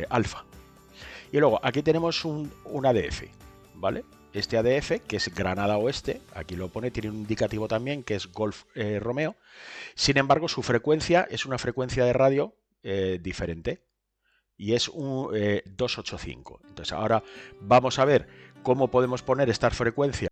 alfa. Y luego aquí tenemos un ADF, ¿vale? Este ADF, que es Granada Oeste, aquí lo pone, tiene un indicativo también que es Golf Romeo. Sin embargo, su frecuencia es una frecuencia de radio diferente y es un 285. Entonces ahora vamos a ver cómo podemos poner esta frecuencia.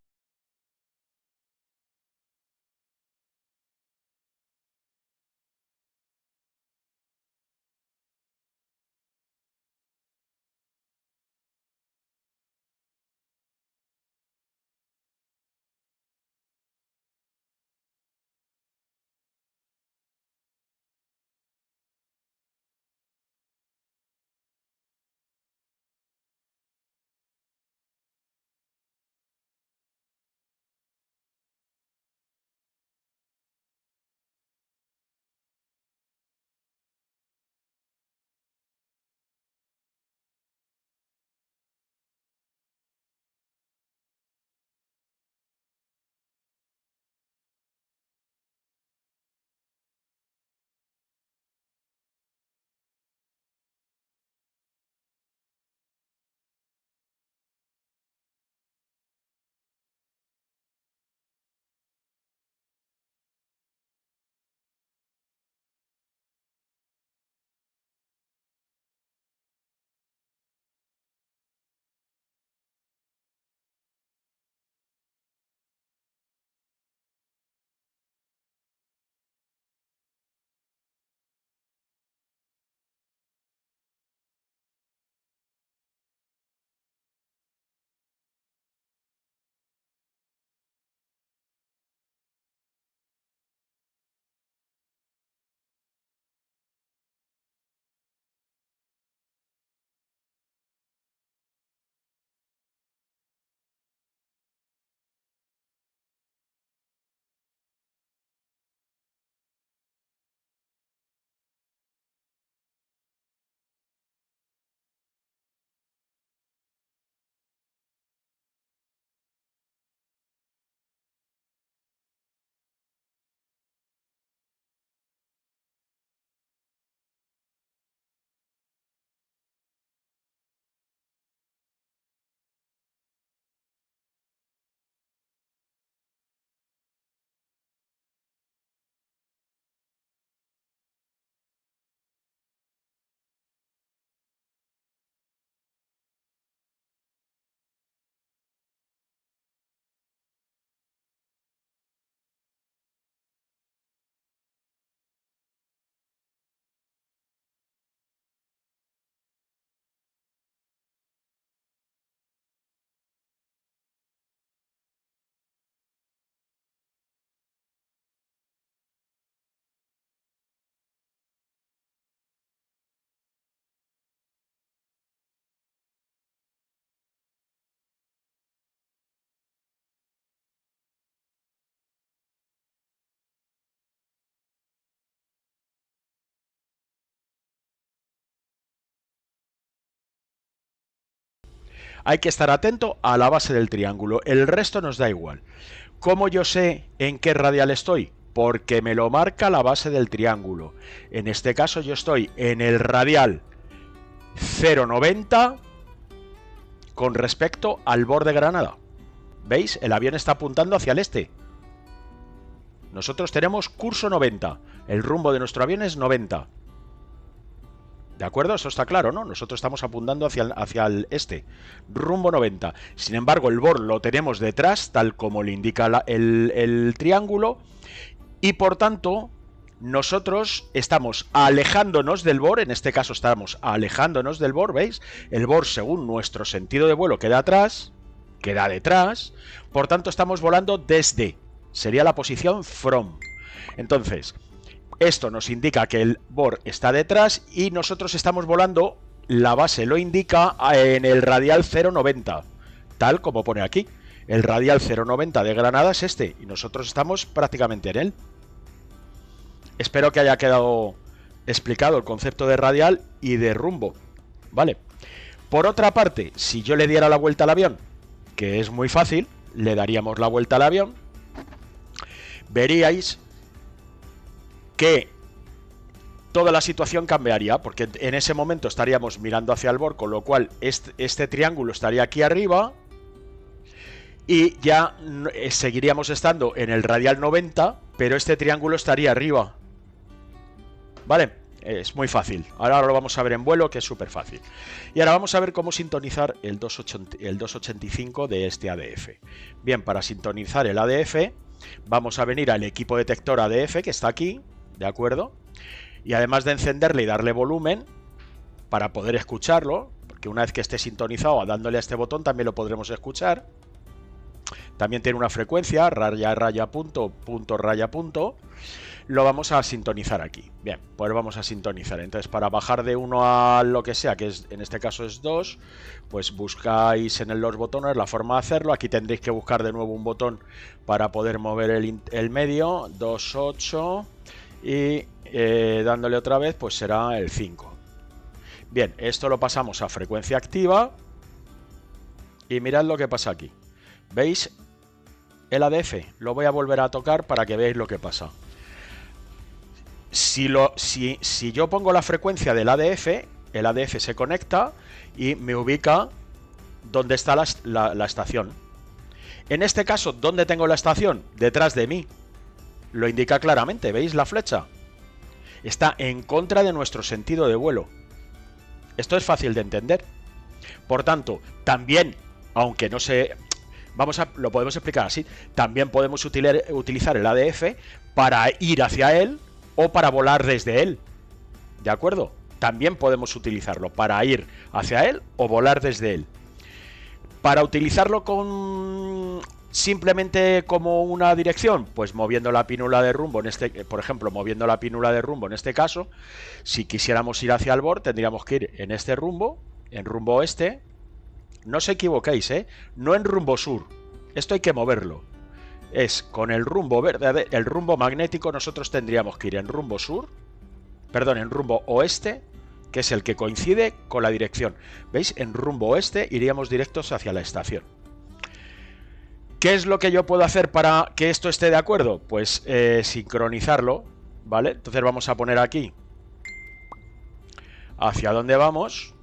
Hay que estar atento a la base del triángulo, el resto nos da igual. ¿Cómo yo sé en qué radial estoy? Porque me lo marca la base del triángulo. En este caso yo estoy en el radial 0,90 con respecto al borde de Granada. ¿Veis? El avión está apuntando hacia el este. Nosotros tenemos curso 90. El rumbo de nuestro avión es 90. ¿De acuerdo? Eso está claro, ¿no? Nosotros estamos apuntando hacia el este. Rumbo 90. Sin embargo, el borde lo tenemos detrás, tal como le indica el triángulo. Y por tanto, nosotros estamos alejándonos del borde. En este caso estamos alejándonos del borde, ¿veis? El borde, según nuestro sentido de vuelo, queda atrás. Queda detrás. Por tanto, estamos volando desde. Sería la posición from. Entonces, esto nos indica que el borde está detrás y nosotros estamos volando, la base lo indica, en el radial 0,90, tal como pone aquí. El radial 0,90 de Granada es este y nosotros estamos prácticamente en él. Espero que haya quedado explicado el concepto de radial y de rumbo. Vale. Por otra parte, si yo le diera la vuelta al avión, que es muy fácil, le daríamos la vuelta al avión, veríais que toda la situación cambiaría, porque en ese momento estaríamos mirando hacia el borde, con lo cual este triángulo estaría aquí arriba y ya seguiríamos estando en el radial 90, pero este triángulo estaría arriba. ¿Vale? Es muy fácil. Ahora lo vamos a ver en vuelo, que es súper fácil. Y ahora vamos a ver cómo sintonizar el 285 de este ADF. Bien, para sintonizar el ADF, vamos a venir al equipo detector ADF, que está aquí, ¿de acuerdo? Y además de encenderle y darle volumen, para poder escucharlo, porque una vez que esté sintonizado, dándole a este botón, también lo podremos escuchar. También tiene una frecuencia, raya, raya, punto, punto, raya, punto. Lo vamos a sintonizar aquí. Bien, pues vamos a sintonizar. Entonces, para bajar de 1 a lo que sea, que es, en este caso es 2, pues buscáis en los botones la forma de hacerlo. Aquí tendréis que buscar de nuevo un botón para poder mover el medio, 2, 8, y dándole otra vez, pues será el 5. Bien, esto lo pasamos a frecuencia activa y mirad lo que pasa aquí. ¿Veis? El ADF, lo voy a volver a tocar para que veáis lo que pasa. Si yo pongo la frecuencia del ADF, el ADF se conecta y me ubica donde está la estación. En este caso, ¿dónde tengo la estación? Detrás de mí. Lo indica claramente, ¿veis la flecha? Está en contra de nuestro sentido de vuelo. Esto es fácil de entender. Por tanto, también, aunque no se... lo podemos explicar así. También podemos utilizar el ADF para ir hacia él o para volar desde él. ¿De acuerdo? También podemos utilizarlo para ir hacia él o volar desde él. Para utilizarlo simplemente como una dirección, pues moviendo la pínula de rumbo, por ejemplo, moviendo la pínula de rumbo en este caso, si quisiéramos ir hacia el borde, tendríamos que ir en este rumbo, en rumbo oeste. No os equivoquéis, no en rumbo sur. Esto hay que moverlo. Es con el rumbo verde, el rumbo magnético, nosotros tendríamos que ir en rumbo sur, perdón, en rumbo oeste, que es el que coincide con la dirección. ¿Veis? En rumbo oeste iríamos directos hacia la estación. ¿Qué es lo que yo puedo hacer para que esto esté de acuerdo? Pues sincronizarlo, ¿vale? Entonces vamos a poner aquí hacia dónde vamos.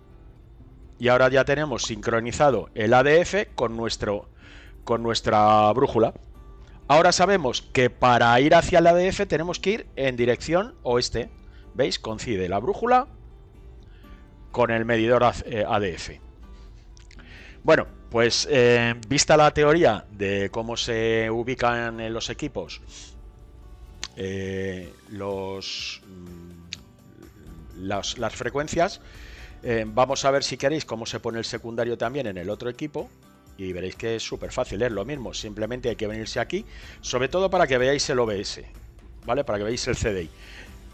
Y ahora ya tenemos sincronizado el ADF con nuestra brújula. Ahora sabemos que para ir hacia el ADF tenemos que ir en dirección oeste. ¿Veis? Coincide la brújula con el medidor ADF. Bueno, pues vista la teoría de cómo se ubican en los equipos las frecuencias, vamos a ver, si queréis, cómo se pone el secundario también en el otro equipo. Y veréis que es súper fácil, es lo mismo, simplemente hay que venirse aquí, sobre todo para que veáis el OBS, ¿vale? Para que veáis el CDI.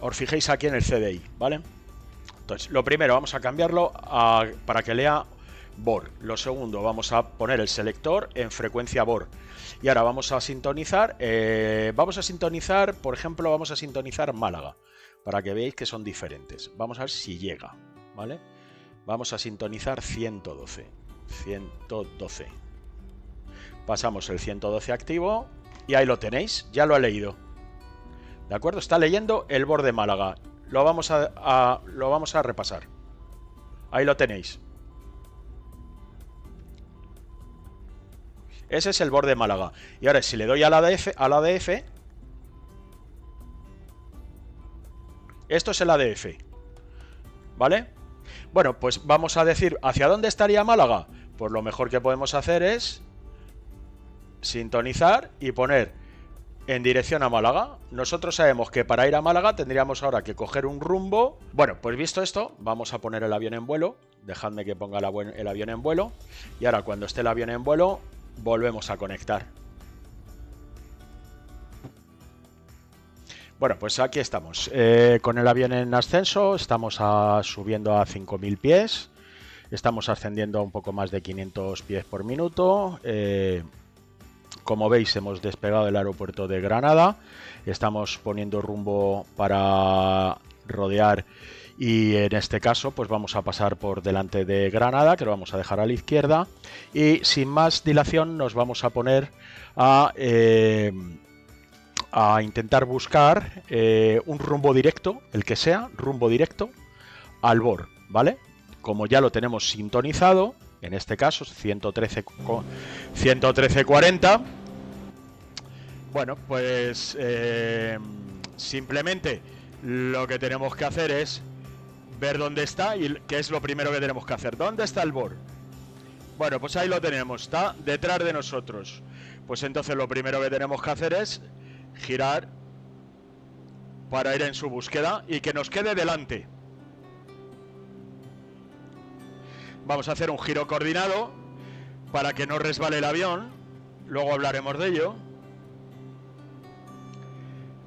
Os fijéis aquí en el CDI, ¿vale? Entonces, lo primero, vamos a cambiarlo para que lea BOR. Lo segundo, vamos a poner el selector en frecuencia BOR. Y ahora vamos a sintonizar, por ejemplo, vamos a sintonizar Málaga, para que veáis que son diferentes. Vamos a ver si llega, ¿vale? Vamos a sintonizar 112. Pasamos el 112 activo y ahí lo tenéis, ya lo ha leído. ¿De acuerdo? Está leyendo el borde Málaga. Lo vamos a repasar. Ahí lo tenéis. Ese es el borde Málaga. Y ahora si le doy al ADF, esto es el ADF. ¿Vale? Bueno, pues vamos a decir, ¿hacia dónde estaría Málaga? Pues lo mejor que podemos hacer es sintonizar y poner en dirección a Málaga. Nosotros sabemos que para ir a Málaga tendríamos ahora que coger un rumbo. Bueno, pues visto esto, vamos a poner el avión en vuelo. Dejadme que ponga el avión en vuelo. Y ahora cuando esté el avión en vuelo, volvemos a conectar. Bueno, pues aquí estamos, con el avión en ascenso, estamos subiendo a 5.000 pies, estamos ascendiendo a un poco más de 500 pies por minuto. Como veis, hemos despegado del aeropuerto de Granada, estamos poniendo rumbo para rodear y en este caso pues vamos a pasar por delante de Granada, que lo vamos a dejar a la izquierda, y sin más dilación nos vamos a poner a a intentar buscar un rumbo directo, el que sea, rumbo directo al BOR, ¿vale? Como ya lo tenemos sintonizado, en este caso 113.40, bueno, pues simplemente lo que tenemos que hacer es ver dónde está y qué es lo primero que tenemos que hacer. ¿Dónde está el BOR? Bueno, pues ahí lo tenemos, está detrás de nosotros. Pues entonces lo primero que tenemos que hacer es girar para ir en su búsqueda y que nos quede delante. Vamos a hacer un giro coordinado para que no resbale el avión. Luego hablaremos de ello.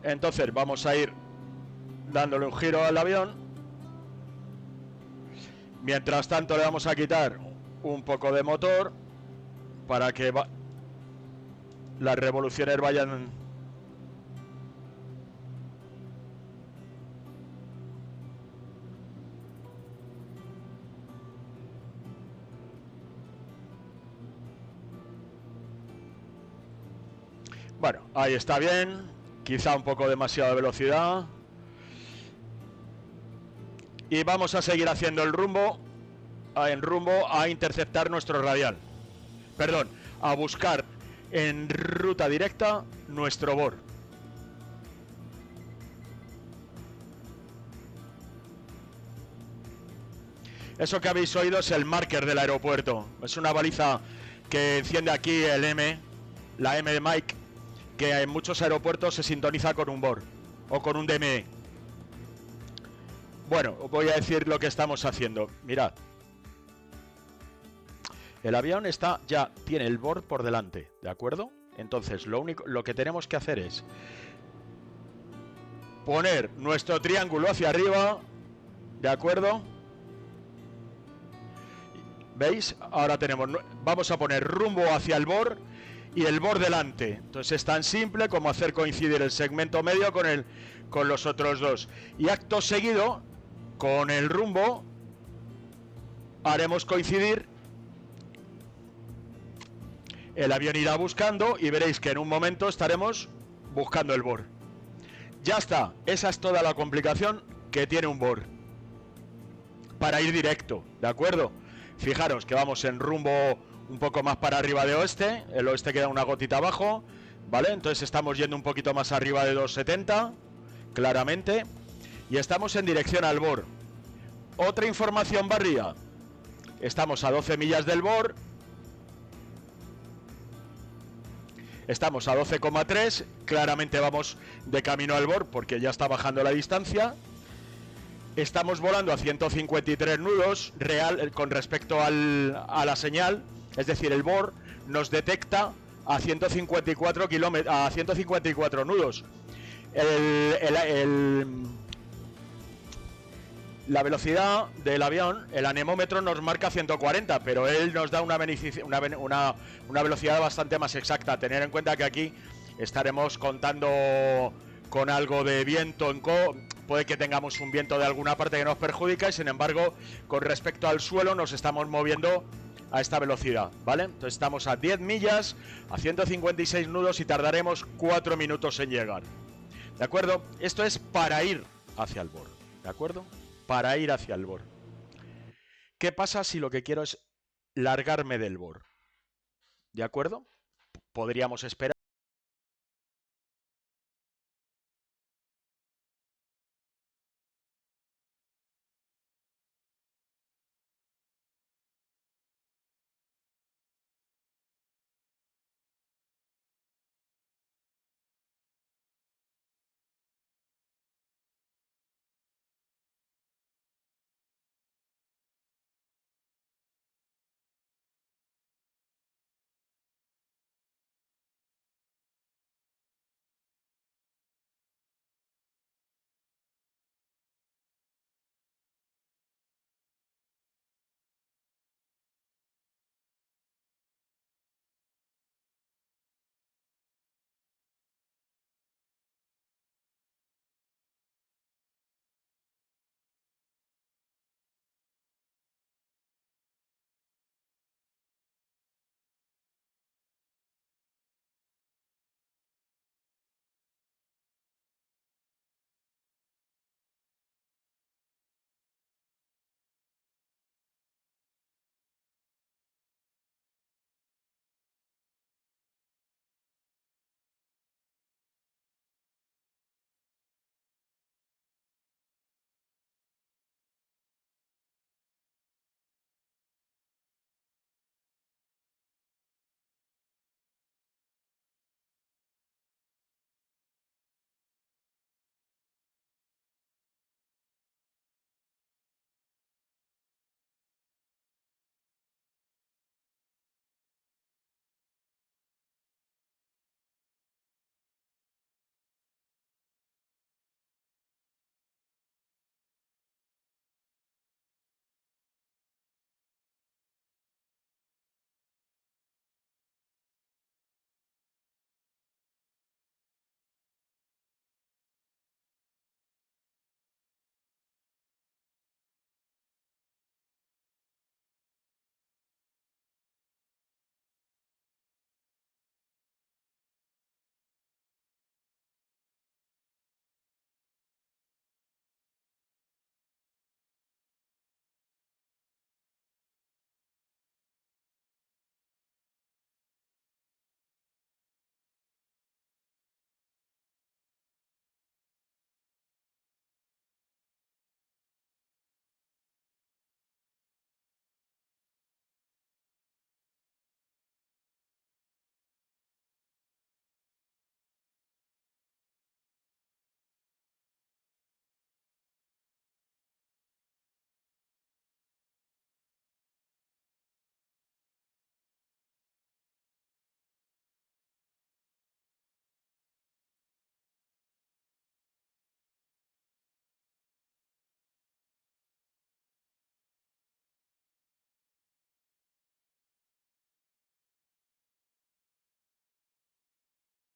Entonces vamos a ir dándole un giro al avión. Mientras tanto le vamos a quitar un poco de motor para que las revoluciones vayan... Bueno, ahí está bien. Quizá un poco demasiada velocidad. Y vamos a seguir haciendo el rumbo a interceptar nuestro radial. Perdón, a buscar en ruta directa nuestro BOR. Eso que habéis oído es el marker del aeropuerto. Es una baliza que enciende aquí el M, la M de Mike, que en muchos aeropuertos se sintoniza con un BOR o con un DME. Bueno, os voy a decir lo que estamos haciendo. Mirad. El avión tiene el BOR por delante, ¿de acuerdo? Entonces, lo que tenemos que hacer es poner nuestro triángulo hacia arriba, ¿de acuerdo? ¿Veis? Ahora vamos a poner rumbo hacia el BOR y el BOR delante. Entonces es tan simple como hacer coincidir el segmento medio con los otros dos. Y acto seguido, con el rumbo, haremos coincidir. El avión irá buscando y veréis que en un momento estaremos buscando el BOR. Ya está, esa es toda la complicación que tiene un BOR. Para ir directo, ¿de acuerdo? Fijaros que vamos en rumbo un poco más para arriba de oeste. El oeste queda una gotita abajo, ¿vale? Entonces estamos yendo un poquito más arriba de 270, claramente. Y estamos en dirección al BOR. Otra información barría. Estamos a 12 millas del BOR. Estamos a 12,3. Claramente vamos de camino al BOR porque ya está bajando la distancia. Estamos volando a 153 nudos real con respecto a la señal, es decir, el BOR nos detecta a 154 a 154 nudos. La velocidad del avión, el anemómetro nos marca 140, pero él nos da una velocidad bastante más exacta. Tener en cuenta que aquí estaremos contando con algo de viento puede que tengamos un viento de alguna parte que nos perjudica y sin embargo con respecto al suelo nos estamos moviendo a esta velocidad, ¿vale? Entonces estamos a 10 millas, a 156 nudos y tardaremos 4 minutos en llegar, ¿de acuerdo? Esto es para ir hacia el BOR, ¿de acuerdo? Para ir hacia el BOR. ¿Qué pasa si lo que quiero es largarme del BOR? ¿De acuerdo? Podríamos esperar.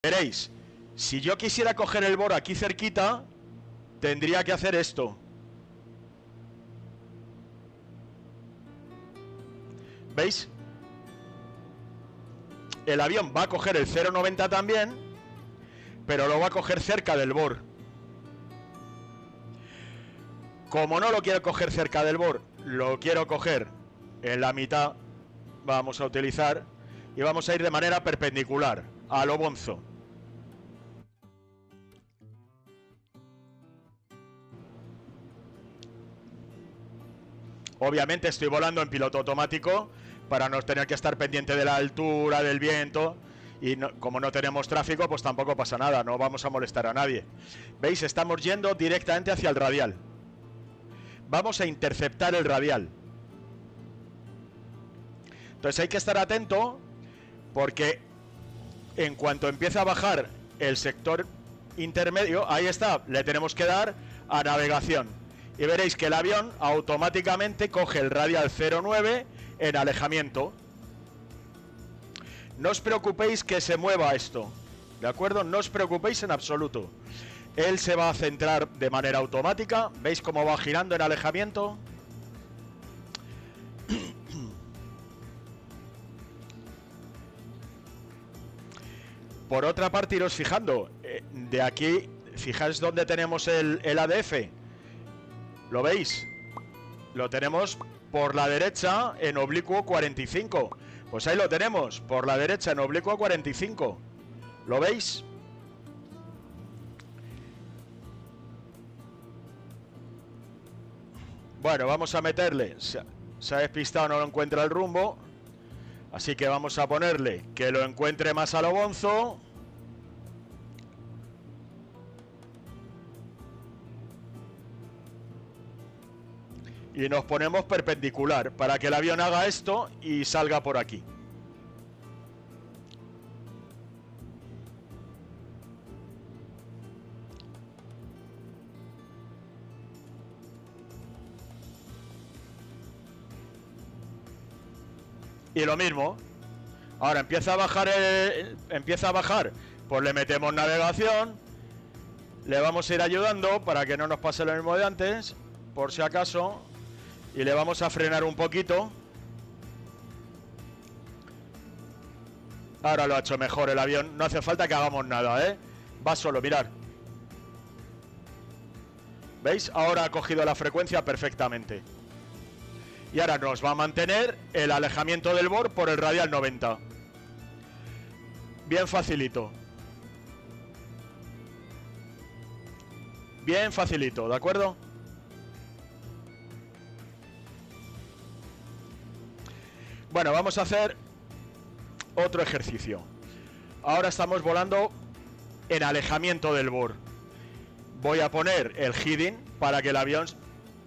Veréis, si yo quisiera coger el bor aquí cerquita, tendría que hacer esto. ¿Veis? El avión va a coger el 0,90 también, pero lo va a coger cerca del bor. Como no lo quiero coger cerca del bor, lo quiero coger en la mitad. Vamos a utilizar y vamos a ir de manera perpendicular a lo bonzo. Obviamente estoy volando en piloto automático para no tener que estar pendiente de la altura, del viento. Y no, como no tenemos tráfico, pues tampoco pasa nada, no vamos a molestar a nadie. ¿Veis? Estamos yendo directamente hacia el radial. Vamos a interceptar el radial. Entonces hay que estar atento porque en cuanto empieza a bajar el sector intermedio, ahí está, le tenemos que dar a navegación. Y veréis que el avión automáticamente coge el radial 09 en alejamiento. No os preocupéis que se mueva esto, ¿de acuerdo? No os preocupéis en absoluto. Él se va a centrar de manera automática. ¿Veis cómo va girando en alejamiento? Por otra parte, iros fijando, de aquí, fijáis dónde tenemos el ADF. ¿Lo veis? Lo tenemos por la derecha en oblicuo 45. Pues ahí lo tenemos, por la derecha en oblicuo 45. ¿Lo veis? Bueno, vamos a meterle. Se ha despistado, no lo encuentra el rumbo. Así que vamos a ponerle que lo encuentre más a lo bonzo. Y nos ponemos perpendicular para que el avión haga esto y salga por aquí. Y lo mismo. Ahora empieza a bajar, pues le metemos navegación. Le vamos a ir ayudando para que no nos pase lo mismo de antes, por si acaso. Y le vamos a frenar un poquito. Ahora lo ha hecho mejor el avión. No hace falta que hagamos nada, ¿eh? Va solo, mirad. ¿Veis? Ahora ha cogido la frecuencia perfectamente. Y ahora nos va a mantener el alejamiento del bor por el radial 90. Bien facilito. Bien facilito, ¿de acuerdo? Bueno, vamos a hacer otro ejercicio. Ahora estamos volando en alejamiento del bor. Voy a poner el heading para que el avión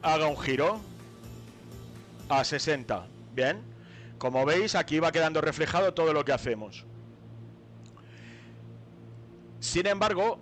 haga un giro a 60. Bien. Como veis, aquí va quedando reflejado todo lo que hacemos. Sin embargo,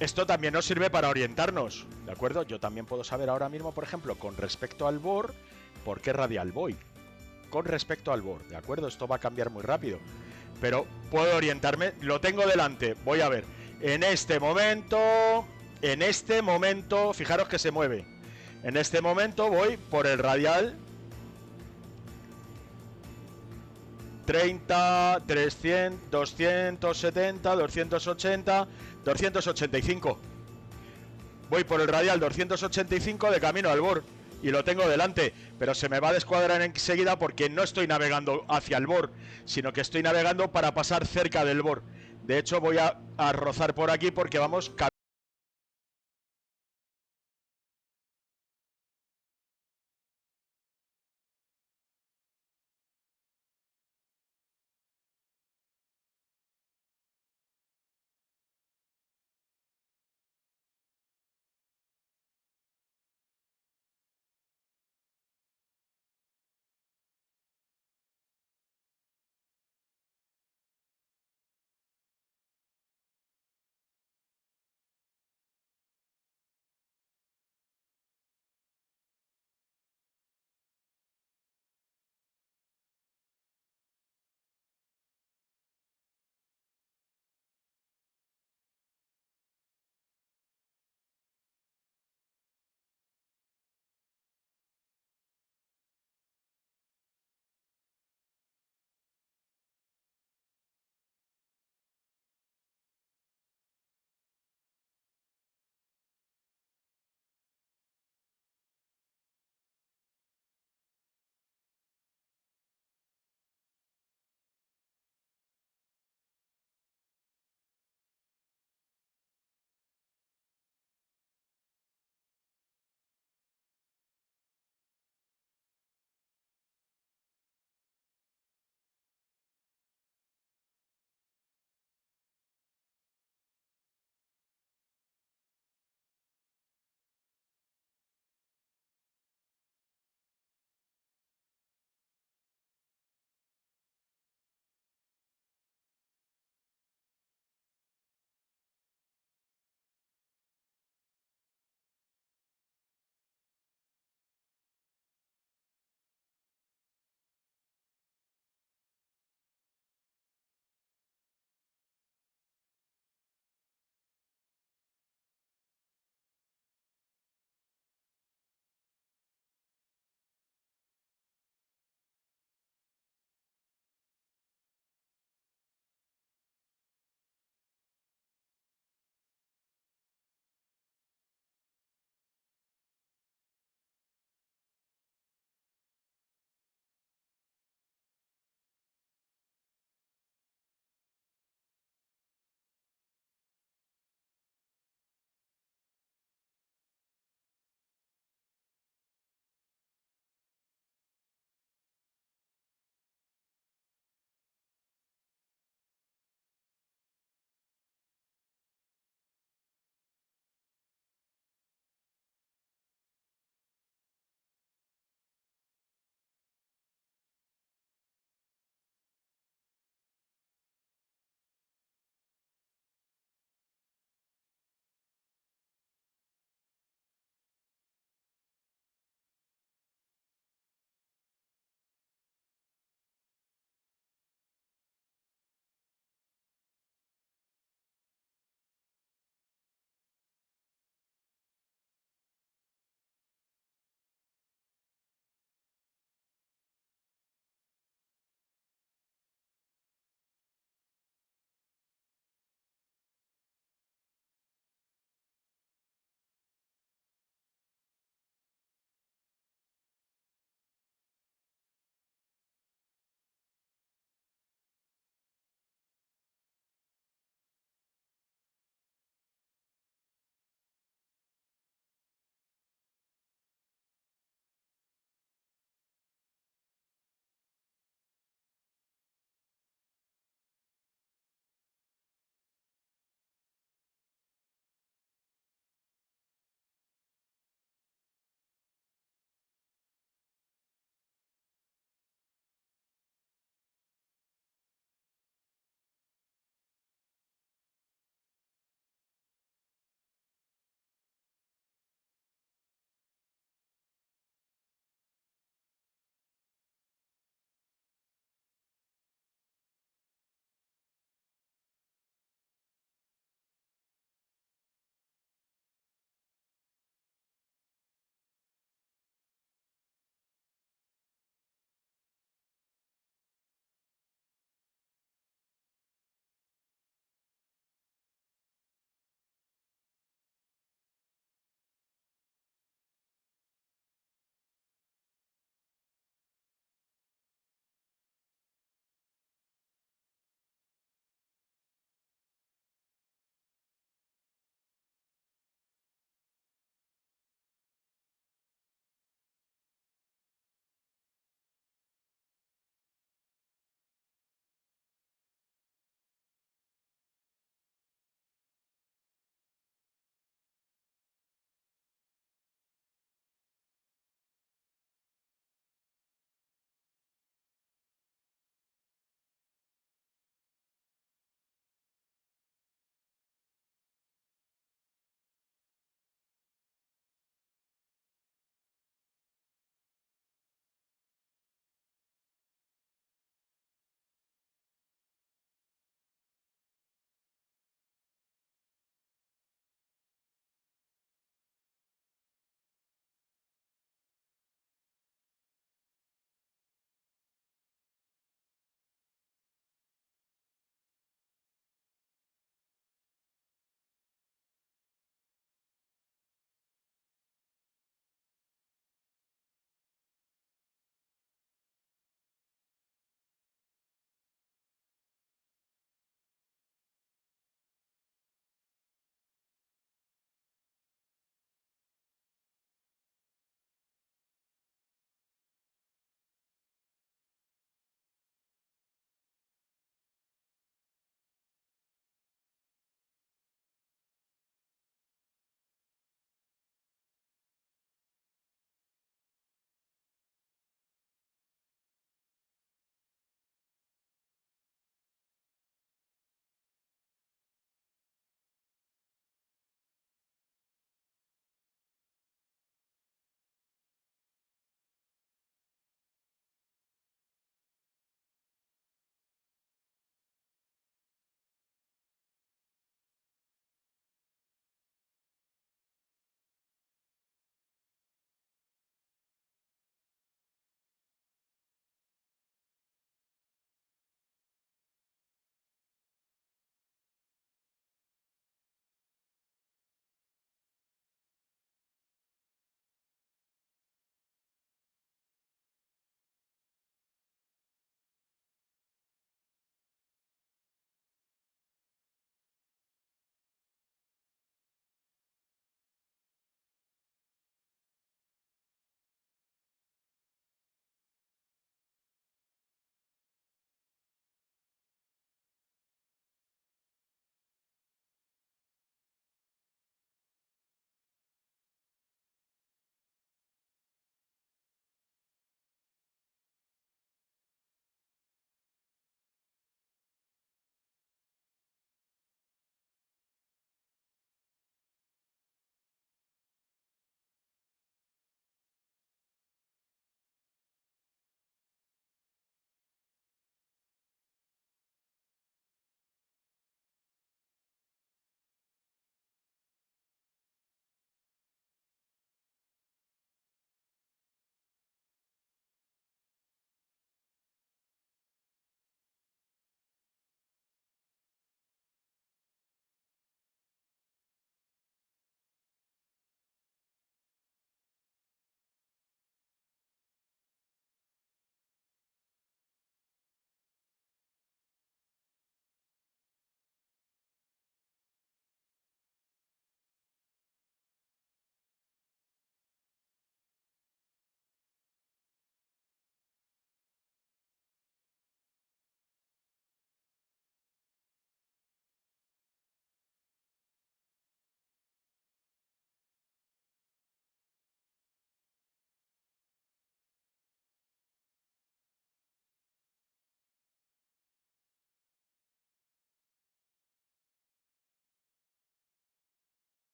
Esto también nos sirve para orientarnos, ¿de acuerdo? Yo también puedo saber ahora mismo, por ejemplo, con respecto al BOR, por qué radial voy. Con respecto al BOR, ¿de acuerdo? Esto va a cambiar muy rápido. Pero puedo orientarme, lo tengo delante, voy a ver. En este momento, fijaros que se mueve. En este momento voy por el radial 30, 300, 270, 280, 285. Voy por el radial 285 de camino al BOR y lo tengo delante, pero se me va a descuadrar enseguida porque no estoy navegando hacia el BOR, sino que estoy navegando para pasar cerca del BOR. De hecho, voy a rozar por aquí porque vamos